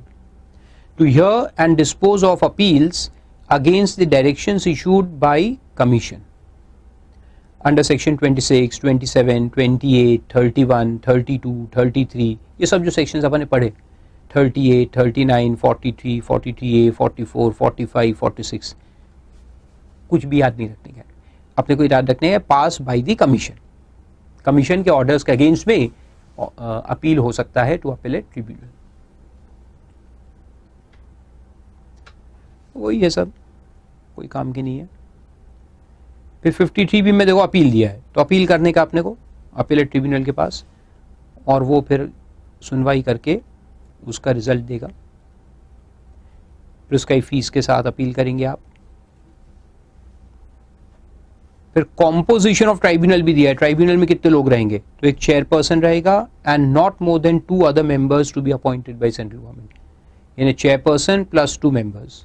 to hear and dispose of appeals against the directions issued by commission under section 26, 27, 28, 31, 32, 33, ये सब जो सेक्शंस अपन ने पढ़े, 38, 39, 43, 43A, 44, 45, 46, कुछ भी याद नहीं रखने का, अपने को याद रखने हैं पास बाय द कमीशन। कमीशन के ऑर्डर्स के अगेंस्ट में अपील हो सकता है टू अपीलेट ट्रिब्यूनल। वही है सब, कोई काम की नहीं है। फिर 53 में देखो अपील दिया है, तो अपील करने का अपने को अपीलेट ट्रिब्यूनल के पास, और वो फिर सुनवाई करके उसका रिजल्ट देगा, फिर उसका फीस के साथ अपील करेंगे आप। फिर कॉम्पोजिशन ऑफ ट्राइब्यूनल भी दिया है, ट्राइब्यूनल में कितने लोग रहेंगे, तो एक चेयरपर्सन रहेगा and not more than 2 other members to be appointed by central government, यानी chairperson plus 2 members,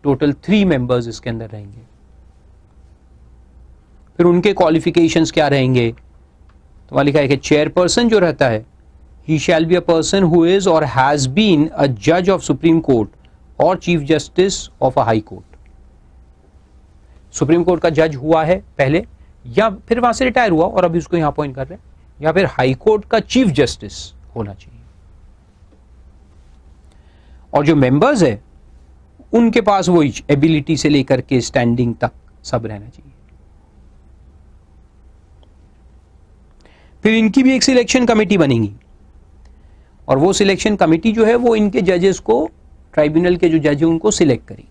total 3 members इसके अंदर रहेंगे। फिर उनके क्वालिफिकेशंस क्या रहेंगे, तो वहां लिखा है कि चेयरपर्सन जो रहता है, he shall be a person who is or has been a जज of supreme court or chief justice of a high court. Supreme court का जज हुआ है पहले, या फिर वहां से रिटायर हुआ और अभी उसको यहां अपॉइंट कर रहे हैं, या फिर हाई कोर्ट का चीफ जस्टिस होना चाहिए। और जो मेंबर्स है उनके पास वो एबिलिटी से लेकर के स्टैंडिंग तक सब रहना चाहिए। फिर इनकी भी एक सिलेक्शन कमेटी बनेगी, और वो सिलेक्शन कमेटी जो है वो इनके जजेस को, ट्राइब्यूनल के जो जज है उनको सिलेक्ट करेगी।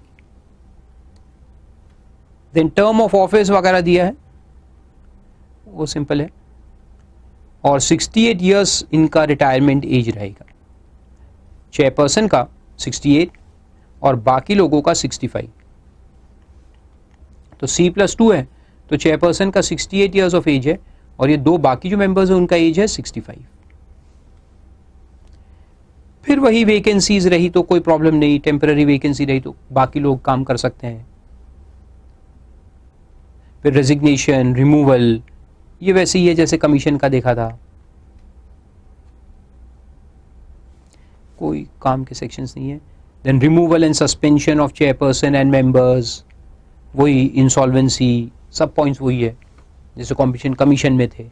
देन टर्म ऑफ ऑफिस वगैरह दिया है, वो सिंपल है, और 68 इयर्स इनका रिटायरमेंट एज रहेगा, चेयरपर्सन का 68 और बाकी लोगों का 65। तो C+2 है, तो चेयरपर्सन का 68 इयर्स ऑफ एज है, और ये 2 बाकी जो मेंबर्स हैं उनका एज है 65। फिर वही वैकेंसीज रही तो कोई प्रॉब्लम नहीं, टेम्पररी वैकेंसी रही तो बाकी लोग काम कर सकते हैं। फिर रेजिग्नेशन, रिमूवल, ये वैसे ही है जैसे कमीशन का देखा था, कोई काम के सेक्शंस नहीं है। Then removal and suspension of chairperson and members, वही इंसॉल्वेंसी, सब पॉइंट्स वही है जैसे कॉम्पिटिशन कमीशन में थे।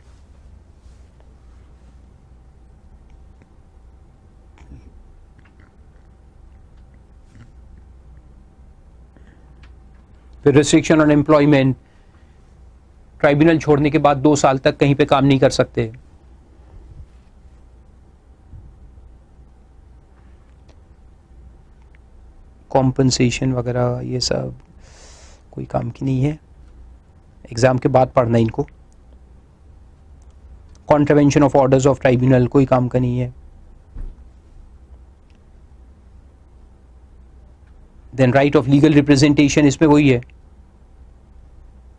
फिर रिस्ट्रिक्शन ऑन एम्प्लॉयमेंट, ट्राइब्यूनल छोड़ने के बाद 2 साल तक कहीं पे काम नहीं कर सकते। कॉम्पनसेशन वगैरह ये सब कोई काम की नहीं है, एग्जाम के बाद पढ़ना इनको। Contravention of orders of tribunal कोई काम का नहीं है। Then right of legal representation, इसमें वही है,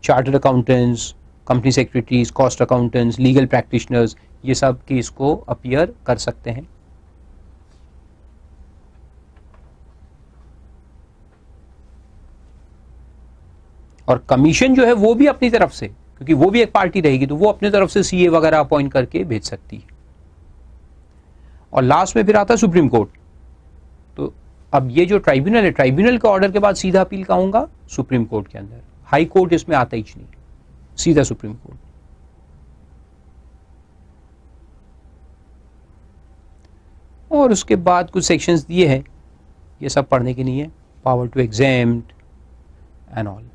chartered accountants, company secretaries, cost accountants, legal practitioners, ये सब केस को अपीयर कर सकते हैं। और कमीशन जो है वो भी अपनी तरफ से, क्योंकि वो भी एक पार्टी रहेगी, तो वो अपनी तरफ से सीए वगैरह अपॉइंट करके भेज सकती है। और लास्ट में फिर आता है सुप्रीम कोर्ट। तो अब ये जो ट्राइब्यूनल है, ट्राइब्यूनल के ऑर्डर के बाद सीधा अपील का होगा सुप्रीम कोर्ट के अंदर। हाई कोर्ट इसमें आता ही नहीं, सीधा सुप्रीम कोर्ट। और उसके बाद कुछ सेक्शंस दिए हैं, ये सब पढ़ने के नहीं है, power to exempt and all.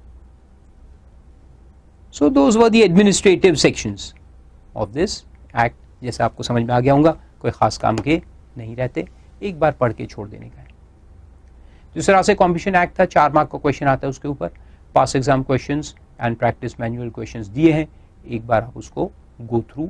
So those were the administrative sections of this act. जैसे आपको समझ में आ गया होगा, कोई खास काम के नहीं रहते, एक बार पढ़ के छोड़ देने का है। जिस तरह से कॉम्पिटिशन एक्ट था, 4 मार्क का क्वेश्चन आता है उसके ऊपर, पास exam questions and practice manual questions दिए हैं, एक बार आप उसको गो थ्रू